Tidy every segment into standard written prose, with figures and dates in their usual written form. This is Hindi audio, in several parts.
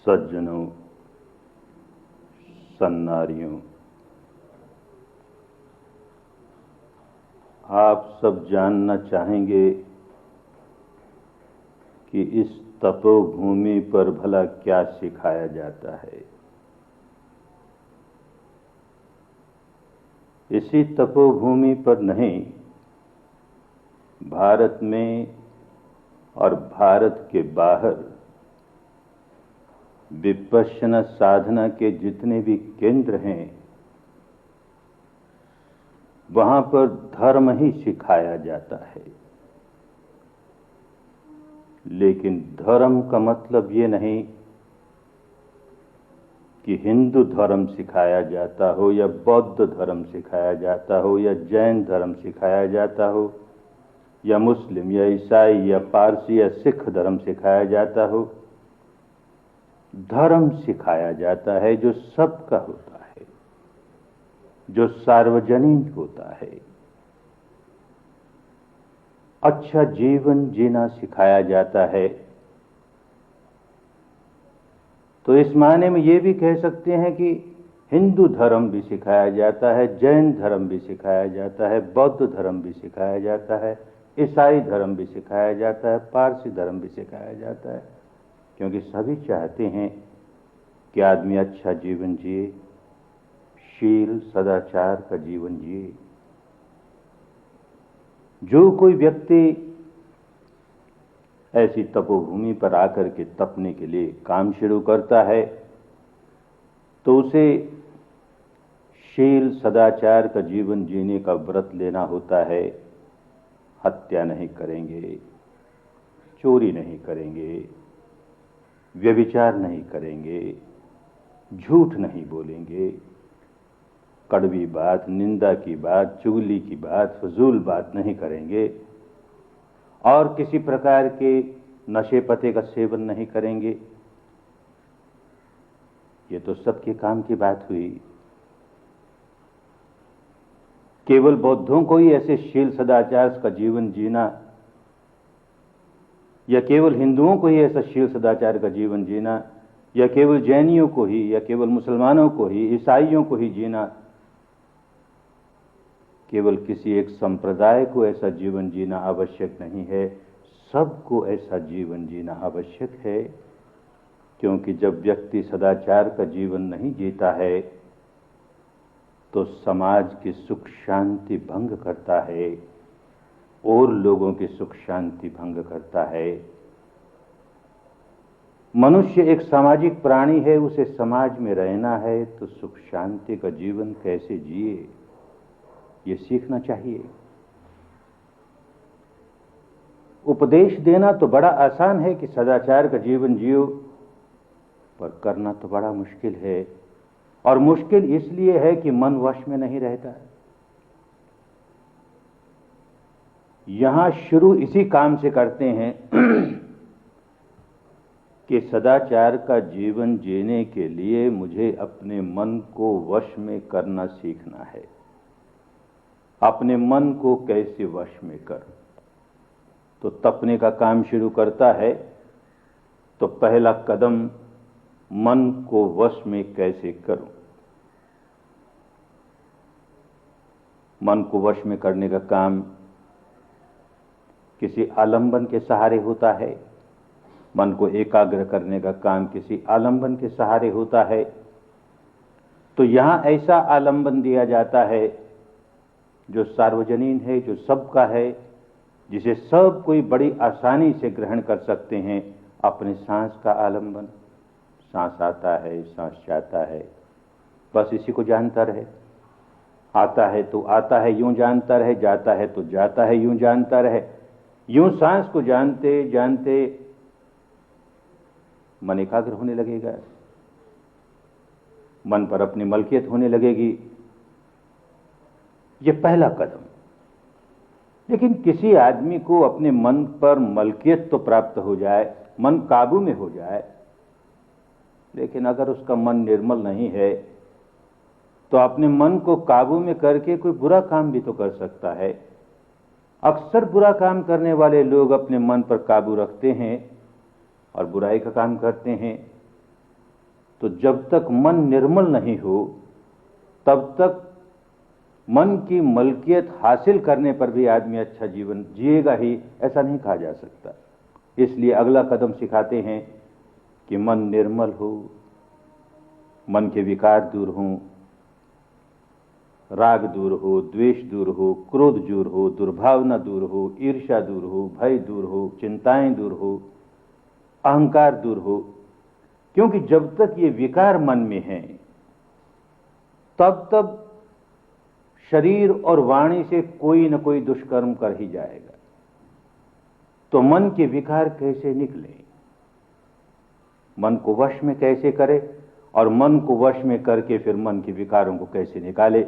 सज्जनों, सन्नारियों, आप सब जानना चाहेंगे कि इस तपोभूमि पर भला क्या सिखाया जाता है। इसी तपोभूमि पर नहीं, भारत में और भारत के बाहर विपश्यना साधना के जितने भी केंद्र हैं, वहां पर धर्म ही सिखाया जाता है। लेकिन धर्म का मतलब ये नहीं कि हिंदू धर्म सिखाया जाता हो या बौद्ध धर्म सिखाया जाता हो या जैन धर्म सिखाया जाता हो या मुस्लिम या ईसाई या पारसी या सिख धर्म सिखाया जाता हो। धर्म सिखाया जाता है जो सबका होता है, जो सार्वजनिक होता है। अच्छा जीवन जीना सिखाया जाता है। तो इस मायने में ये भी कह सकते हैं कि हिंदू धर्म भी सिखाया जाता है, जैन धर्म भी सिखाया जाता है, बौद्ध धर्म भी सिखाया जाता है, ईसाई धर्म भी सिखाया जाता है, पारसी धर्म भी सिखाया जाता है। क्योंकि सभी चाहते हैं कि आदमी अच्छा जीवन जिए, शील सदाचार का जीवन जिए। जो कोई व्यक्ति ऐसी तपोभूमि पर आकर के तपने के लिए काम शुरू करता है, तो उसे शील सदाचार का जीवन जीने का व्रत लेना होता है। हत्या नहीं करेंगे, चोरी नहीं करेंगे, व्यभिचार नहीं करेंगे, झूठ नहीं बोलेंगे, कड़वी बात, निंदा की बात, चुगली की बात, फजूल बात नहीं करेंगे और किसी प्रकार के नशे पते का सेवन नहीं करेंगे। ये तो सबके काम की बात हुई। केवल बौद्धों को ही ऐसे शील सदाचार का जीवन जीना या केवल हिंदुओं को ही ऐसा शील सदाचार का जीवन जीना या केवल जैनियों को ही या केवल मुसलमानों को ही, ईसाइयों को ही जीना, केवल किसी एक संप्रदाय को ऐसा जीवन जीना आवश्यक नहीं है। सबको ऐसा जीवन जीना आवश्यक है। क्योंकि जब व्यक्ति सदाचार का जीवन नहीं जीता है तो समाज की सुख शांति भंग करता है और लोगों की सुख शांति भंग करता है। मनुष्य एक सामाजिक प्राणी है, उसे समाज में रहना है तो सुख शांति का जीवन कैसे जिए, ये सीखना चाहिए। उपदेश देना तो बड़ा आसान है कि सदाचार का जीवन जियो, पर करना तो बड़ा मुश्किल है। और मुश्किल इसलिए है कि मन वश में नहीं रहता है। यहां शुरू इसी काम से करते हैं कि सदाचार का जीवन जीने के लिए मुझे अपने मन को वश में करना सीखना है। अपने मन को कैसे वश में कर, तो तपने का काम शुरू करता है तो पहला कदम मन को वश में कैसे करूं। मन को वश में करने का काम किसी आलंबन के सहारे होता है। मन को एकाग्र करने का काम किसी आलंबन के सहारे होता है। तो यहां ऐसा आलंबन दिया जाता है जो सार्वजनीन है, जो सबका है, जिसे सब कोई बड़ी आसानी से ग्रहण कर सकते हैं। अपने सांस का आलंबन, सांस आता है, सांस जाता है, बस इसी को जानता रहे। आता है तो आता है यूं जानता रहे, जाता है तो जाता है यूं जानता रहे। यूं सांस को जानते जानते मन एकाग्र होने लगेगा, मन पर अपनी मलकियत होने लगेगी। यह पहला कदम। लेकिन किसी आदमी को अपने मन पर मलकियत तो प्राप्त हो जाए, मन काबू में हो जाए, लेकिन अगर उसका मन निर्मल नहीं है तो अपने मन को काबू में करके कोई बुरा काम भी तो कर सकता है। अक्सर बुरा काम करने वाले लोग अपने मन पर काबू रखते हैं और बुराई का काम करते हैं। तो जब तक मन निर्मल नहीं हो तब तक मन की मलकियत हासिल करने पर भी आदमी अच्छा जीवन जिएगा ही, ऐसा नहीं कहा जा सकता। इसलिए अगला कदम सिखाते हैं कि मन निर्मल हो, मन के विकार दूर हों, राग दूर हो, द्वेष दूर हो, क्रोध दूर हो, दुर्भावना दूर हो, ईर्ष्या दूर हो, भय दूर हो, चिंताएं दूर हो, अहंकार दूर हो। क्योंकि जब तक ये विकार मन में हैं तब शरीर और वाणी से कोई न कोई दुष्कर्म कर ही जाएगा। तो मन के विकार कैसे निकले, मन को वश में कैसे करे और मन को वश में करके फिर मन के विकारों को कैसे निकाले।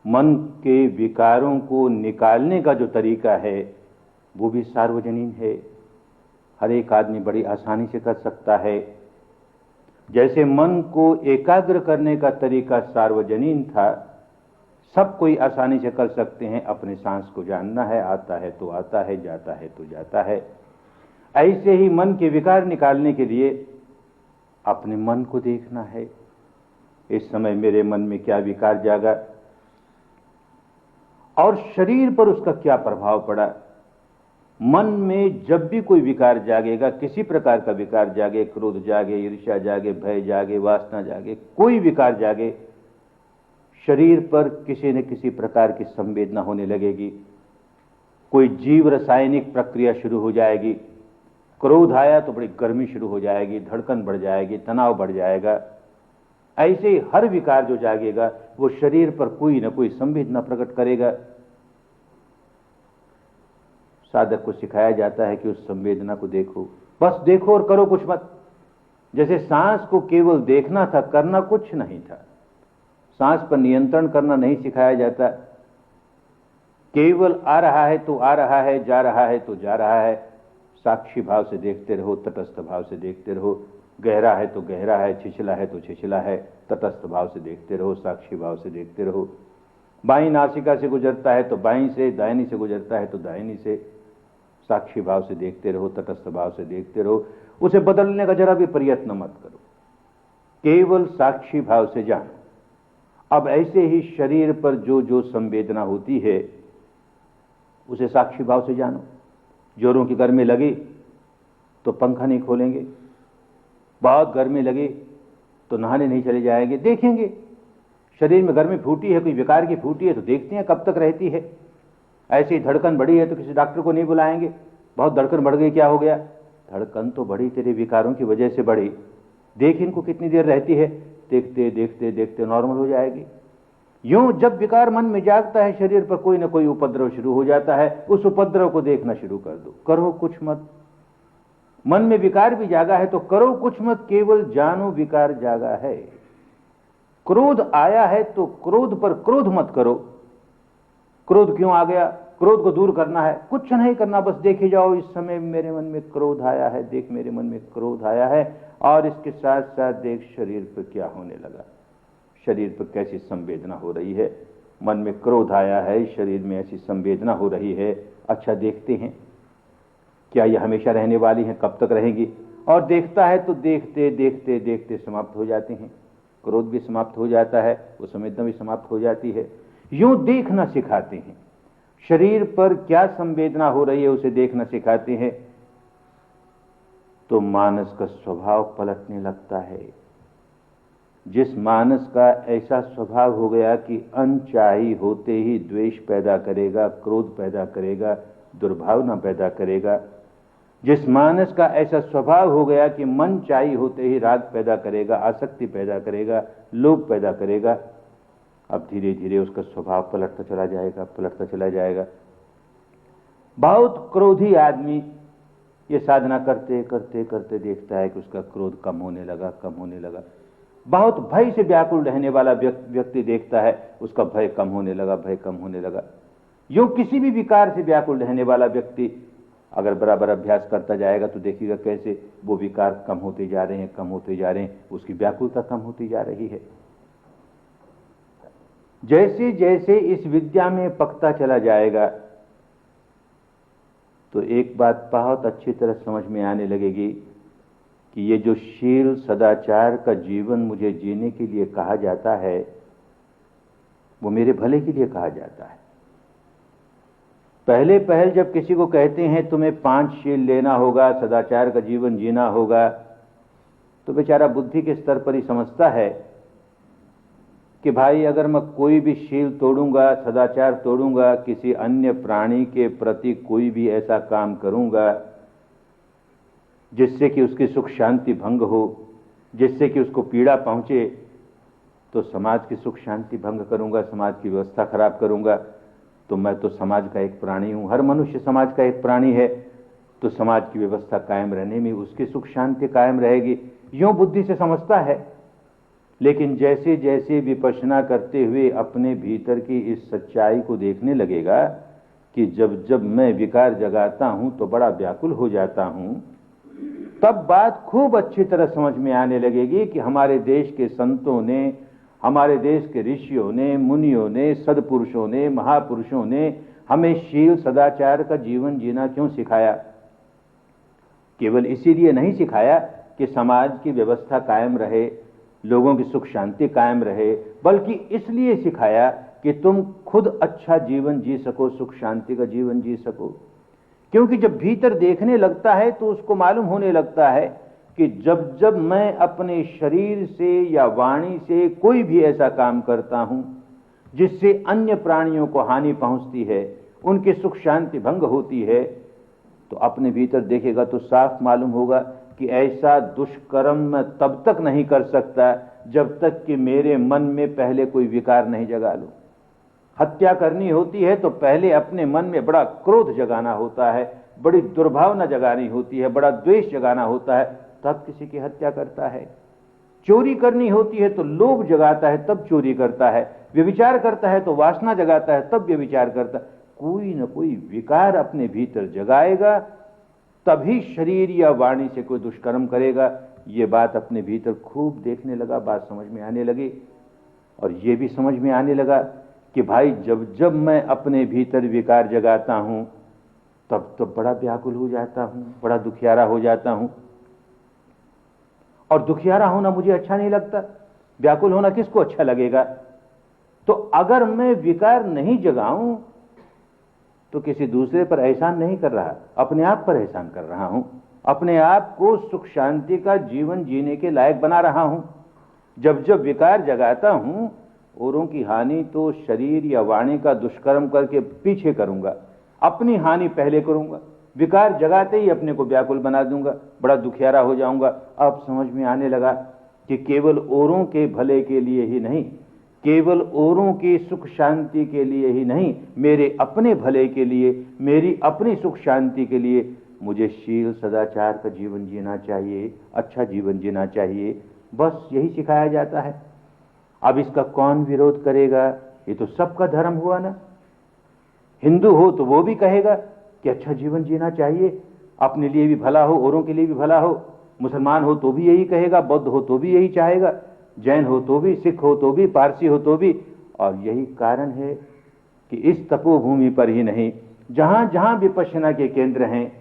मन के विकारों को निकालने का जो तरीका है वो भी सार्वजनीन है, हर एक आदमी बड़ी आसानी से कर सकता है। जैसे मन को एकाग्र करने का तरीका सार्वजनीन था, सब कोई आसानी से कर सकते हैं। अपने सांस को जानना है, आता है तो आता है, जाता है तो जाता है। ऐसे ही मन के विकार निकालने के लिए अपने मन को देखना है, इस समय मेरे मन में क्या विकार जागा और शरीर पर उसका क्या प्रभाव पड़ा। मन में जब भी कोई विकार जागेगा, किसी प्रकार का विकार जागे, क्रोध जागे, ईर्ष्या जागे, भय जागे, वासना जागे, कोई विकार जागे, शरीर पर किसी न किसी प्रकार की संवेदना होने लगेगी, कोई जीव रासायनिक प्रक्रिया शुरू हो जाएगी। क्रोध आया तो बड़ी गर्मी शुरू हो जाएगी, धड़कन बढ़ जाएगी, तनाव बढ़ जाएगा। ऐसे ही हर विकार जो जागेगा वो शरीर पर कोई न कोई संवेदना प्रकट करेगा। साधक को सिखाया जाता है कि उस संवेदना को देखो, बस देखो और करो कुछ मत। जैसे सांस को केवल देखना था, करना कुछ नहीं था। सांस पर नियंत्रण करना नहीं सिखाया जाता, केवल आ रहा है तो आ रहा है, जा रहा है तो जा रहा है। साक्षी भाव से देखते रहो, तटस्थ भाव से देखते रहो। गहरा है तो गहरा है, छिछला है तो छिछला है, तटस्थ भाव से देखते रहो, साक्षी भाव से देखते रहो। बाईं नासिका से गुजरता है तो बाईं से, दाहिनी से गुजरता है तो दाहिनी से, साक्षी भाव से देखते रहो, तटस्थ भाव से देखते रहो। उसे बदलने का जरा भी प्रयत्न मत करो, केवल साक्षी भाव से जानो। अब ऐसे ही शरीर पर जो जो संवेदना होती है उसे साक्षी भाव से जानो। जोरों की गर्मी लगी तो पंखा नहीं खोलेंगे, बहुत गर्मी लगी तो नहाने नहीं चले जाएंगे, देखेंगे शरीर में गर्मी फूटी है, कोई विकार की फूटी है तो देखते हैं कब तक रहती है। ऐसी धड़कन बढ़ी है तो किसी डॉक्टर को नहीं बुलाएंगे, बहुत धड़कन बढ़ गई, क्या हो गया? धड़कन तो बढ़ी तेरे विकारों की वजह से बढ़ी, देख इनको कितनी देर रहती है, देखते देखते देखते नॉर्मल हो जाएगी। यूं जब विकार मन में जागता है, शरीर पर कोई ना कोई उपद्रव शुरू हो जाता है, उस उपद्रव को देखना शुरू कर दो, करो कुछ मत। मन में विकार भी जागा है तो करो कुछ मत, केवल जानो विकार जागा है। क्रोध आया है तो क्रोध पर क्रोध मत करो। क्रोध क्यों आ गया? क्रोध को दूर करना है, कुछ नहीं करना, बस देखे जाओ इस समय मेरे मन में क्रोध आया है, देख मेरे मन में क्रोध आया है, और इसके साथ साथ देख शरीर पर क्या होने लगा, शरीर पर कैसी संवेदना हो रही है। मन में क्रोध आया है, शरीर में ऐसी संवेदना हो रही है, अच्छा देखते हैं क्या यह हमेशा रहने वाली है, कब तक रहेगी? और देखता है तो देखते देखते देखते समाप्त हो जाते हैं, क्रोध भी समाप्त हो जाता है, वो संवेदना भी समाप्त हो जाती है। यूं देखना सिखाते हैं, शरीर पर क्या संवेदना हो रही है उसे देखना सिखाते हैं, तो मानस का स्वभाव पलटने लगता है। जिस मानस का ऐसा स्वभाव हो गया कि अनचाही होते ही द्वेष पैदा करेगा, क्रोध पैदा करेगा, दुर्भावना पैदा करेगा, जिस मानस का ऐसा स्वभाव हो गया कि मन चाही होते ही राग पैदा करेगा, आसक्ति पैदा करेगा, लोभ पैदा करेगा, अब धीरे धीरे उसका स्वभाव पलटता चला जाएगा, पलटता चला जाएगा। बहुत क्रोधी आदमी ये साधना करते करते करते देखता है कि उसका क्रोध कम होने लगा, कम होने लगा। बहुत भय से व्याकुल रहने वाला व्यक्ति देखता है उसका भय कम होने लगा, भय कम होने लगा। यूं किसी भी विकार से व्याकुल रहने वाला व्यक्ति अगर बराबर अभ्यास करता जाएगा तो देखिएगा कैसे वो विकार कम होते जा रहे हैं, कम होते जा रहे हैं, उसकी व्याकुलता कम होती जा रही है। जैसे जैसे इस विद्या में पकता चला जाएगा तो एक बात बहुत अच्छी तरह समझ में आने लगेगी कि ये जो शील सदाचार का जीवन मुझे जीने के लिए कहा जाता है, वो मेरे भले के लिए कहा जाता है। पहले पहल जब किसी को कहते हैं तुम्हें 5 शील लेना होगा, सदाचार का जीवन जीना होगा, तो बेचारा बुद्धि के स्तर पर ही समझता है कि भाई अगर मैं कोई भी शील तोड़ूंगा, सदाचार तोड़ूंगा, किसी अन्य प्राणी के प्रति कोई भी ऐसा काम करूंगा जिससे कि उसकी सुख शांति भंग हो, जिससे कि उसको पीड़ा पहुंचे, तो समाज की सुख शांति भंग करूंगा, समाज की व्यवस्था खराब करूंगा। तो मैं तो समाज का एक प्राणी हूं, हर मनुष्य समाज का एक प्राणी है, तो समाज की व्यवस्था कायम रहने में उसकी सुख शांति कायम रहेगी, यूं बुद्धि से समझता है। लेकिन जैसे जैसे विपश्यना करते हुए अपने भीतर की इस सच्चाई को देखने लगेगा कि जब जब मैं विकार जगाता हूं तो बड़ा व्याकुल हो जाता हूं, तब बात खूब अच्छी तरह समझ में आने लगेगी कि हमारे देश के संतों ने, हमारे देश के ऋषियों ने, मुनियों ने, सदपुरुषों ने, महापुरुषों ने हमें शील सदाचार का जीवन जीना क्यों सिखाया। केवल इसीलिए नहीं सिखाया कि समाज की व्यवस्था कायम रहे, लोगों की सुख शांति कायम रहे, बल्कि इसलिए सिखाया कि तुम खुद अच्छा जीवन जी सको, सुख शांति का जीवन जी सको। क्योंकि जब भीतर देखने लगता है तो उसको मालूम होने लगता है कि जब जब मैं अपने शरीर से या वाणी से कोई भी ऐसा काम करता हूं जिससे अन्य प्राणियों को हानि पहुंचती है, उनकी सुख शांति भंग होती है, तो अपने भीतर देखेगा तो साफ मालूम होगा कि ऐसा दुष्कर्म मैं तब तक नहीं कर सकता जब तक कि मेरे मन में पहले कोई विकार नहीं जगा लूं। हत्या करनी होती है तो पहले अपने मन में बड़ा क्रोध जगाना होता है, बड़ी दुर्भावना जगानी होती है, बड़ा द्वेष जगाना होता है, तब किसी की हत्या करता है। चोरी करनी होती है तो लोभ जगाता है, तब चोरी करता है। व्यभिचार करता है तो वासना जगाता है, तब व्यभिचार करता है। कोई न कोई विकार अपने भीतर जगाएगा, तभी शरीर या वाणी से कोई दुष्कर्म करेगा। ये बात अपने भीतर खूब देखने लगा, बात समझ में आने लगी। और ये भी समझ में आने लगा कि भाई जब जब मैं अपने भीतर विकार जगाता हूं तब तो बड़ा व्याकुल हो जाता हूं, बड़ा दुखियारा हो जाता हूं। और दुखियारा होना मुझे अच्छा नहीं लगता, व्याकुल होना किसको अच्छा लगेगा। तो अगर मैं विकार नहीं जगाऊं तो किसी दूसरे पर एहसान नहीं कर रहा, अपने आप पर एहसान कर रहा हूं, अपने आप को सुख शांति का जीवन जीने के लायक बना रहा हूं। जब जब विकार जगाता हूं, औरों की हानि तो शरीर या वाणी का दुष्कर्म करके पीछे करूंगा, अपनी हानि पहले करूंगा। विकार जगाते ही अपने को व्याकुल बना दूंगा, बड़ा दुखियारा हो जाऊंगा। अब समझ में आने लगा कि केवल औरों के भले के लिए ही नहीं, केवल औरों की सुख शांति के लिए ही नहीं, मेरे अपने भले के लिए, मेरी अपनी सुख शांति के लिए मुझे शील सदाचार का जीवन जीना चाहिए, अच्छा जीवन जीना चाहिए। बस यही सिखाया जाता है। अब इसका कौन विरोध करेगा, ये तो सबका धर्म हुआ ना। हिंदू हो तो वो भी कहेगा कि अच्छा जीवन जीना चाहिए, अपने लिए भी भला हो, औरों के लिए भी भला हो। मुसलमान हो तो भी यही कहेगा, बौद्ध हो तो भी यही चाहेगा, जैन हो तो भी, सिख हो तो भी, पारसी हो तो भी। और यही कारण है कि इस तपोभूमि पर ही नहीं, जहां जहां विपश्यना के केंद्र हैं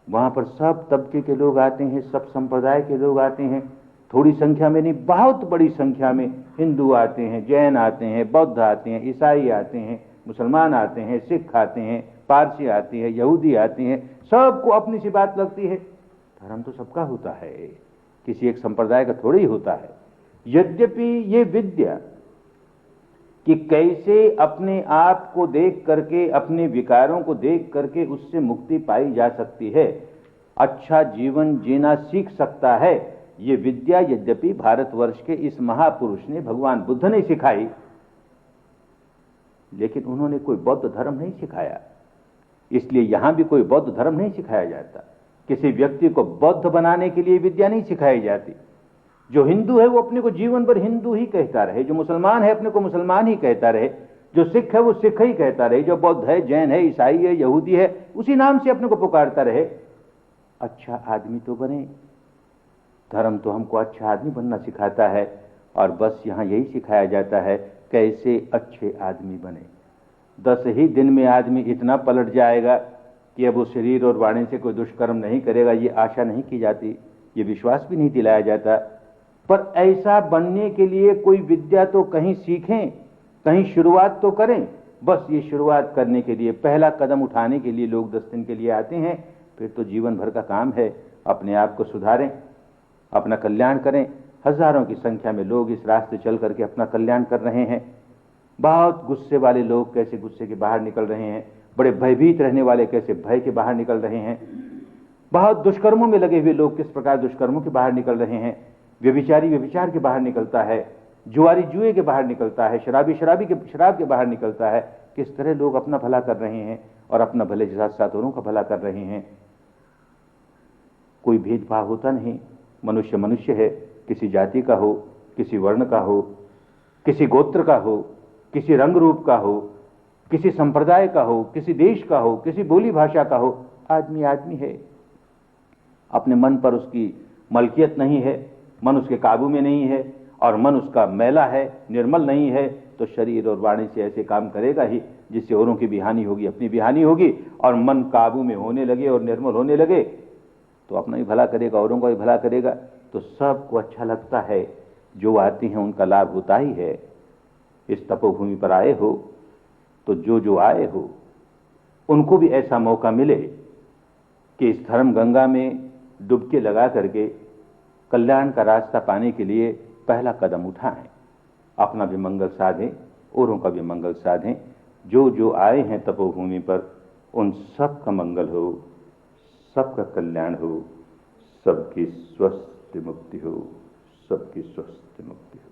वहां पर सब तबके के लोग आते हैं, सब संप्रदाय के लोग आते हैं। थोड़ी संख्या में नहीं, बहुत बड़ी संख्या में हिंदू आते हैं, जैन आते हैं, बौद्ध आते हैं, ईसाई आते हैं, मुसलमान आते हैं, सिख आते हैं, पारसी आते हैं, यहूदी आते हैं। सबको अपनी सी बात लगती है। धर्म तो सबका होता है, किसी एक संप्रदाय का थोड़ी ही होता है। यद्यपि ये विद्या कि कैसे अपने आप को देख करके, अपने विकारों को देख करके उससे मुक्ति पाई जा सकती है, अच्छा जीवन जीना सीख सकता है, ये विद्या यद्यपि भारतवर्ष के इस महापुरुष ने, भगवान बुद्ध ने सिखाई, लेकिन उन्होंने कोई बौद्ध धर्म नहीं सिखाया। इसलिए यहां भी कोई बौद्ध धर्म नहीं सिखाया जाता। किसी व्यक्ति को बौद्ध बनाने के लिए विद्या नहीं सिखाई जाती। जो हिंदू है वो अपने को जीवन भर हिंदू ही कहता रहे, जो मुसलमान है अपने को मुसलमान ही कहता रहे, जो सिख है वो सिख ही कहता रहे, जो बौद्ध है, जैन है, ईसाई है, यहूदी है, उसी नाम से अपने को पुकारता रहे। अच्छा आदमी तो बने। धर्म तो हमको अच्छा आदमी बनना सिखाता है, और बस यहां यही सिखाया जाता है कैसे अच्छे आदमी बने। 10 ही दिन में आदमी इतना पलट जाएगा कि अब वो शरीर और वाणी से कोई दुष्कर्म नहीं करेगा, ये आशा नहीं की जाती। ये विश्वास भी नहीं दिलाया जाता। पर ऐसा बनने के लिए कोई विद्या तो कहीं सीखें, कहीं शुरुआत तो करें। बस ये शुरुआत करने के लिए, पहला कदम उठाने के लिए लोग 10 दिन के लिए आते हैं, फिर तो जीवन भर का काम है। अपने आप को सुधारें, अपना कल्याण करें। हजारों की संख्या में लोग इस रास्ते चल करके अपना कल्याण कर रहे हैं। बहुत गुस्से वाले लोग कैसे गुस्से के बाहर निकल रहे हैं, बड़े भयभीत रहने वाले कैसे भय के बाहर निकल रहे हैं, बहुत दुष्कर्मों में लगे हुए लोग किस प्रकार दुष्कर्मों के बाहर निकल रहे हैं, व्यभिचारी व्यभिचार के बाहर निकलता है, जुआरी जुए के बाहर निकलता है, शराब के बाहर निकलता है। किस तरह लोग अपना भला कर रहे हैं और अपना भले के साथ साथ औरों का भला कर रहे हैं। कोई भेदभाव होता नहीं, मनुष्य मनुष्य है, किसी जाति का हो, किसी वर्ण का हो, किसी गोत्र का हो, किसी रंग रूप का हो, किसी संप्रदाय का हो, किसी देश का हो, किसी बोली भाषा का हो, आदमी आदमी है। अपने मन पर उसकी मलकियत नहीं है, मन उसके काबू में नहीं है, और मन उसका मैला है, निर्मल नहीं है, तो शरीर और वाणी से ऐसे काम करेगा ही जिससे औरों की भी हानि होगी, अपनी भी हानि होगी। और मन काबू में होने लगे और निर्मल होने लगे तो अपना भी भला करेगा, औरों का भी भला करेगा, तो सबको अच्छा लगता है। जो आते हैं उनका लाभ होता ही है। इस तपोभूमि पर आए हो तो जो आए हो उनको भी ऐसा मौका मिले कि इस धर्म गंगा में डुबकी लगा करके कल्याण का रास्ता पाने के लिए पहला कदम उठाएं, अपना भी मंगल साधें, औरों का भी मंगल साधें। जो आए हैं तपोभूमि पर उन सब का मंगल हो, सबका कल्याण हो, सबकी स्वस्थ मुक्ति हो, सबकी स्वस्थ मुक्ति हो।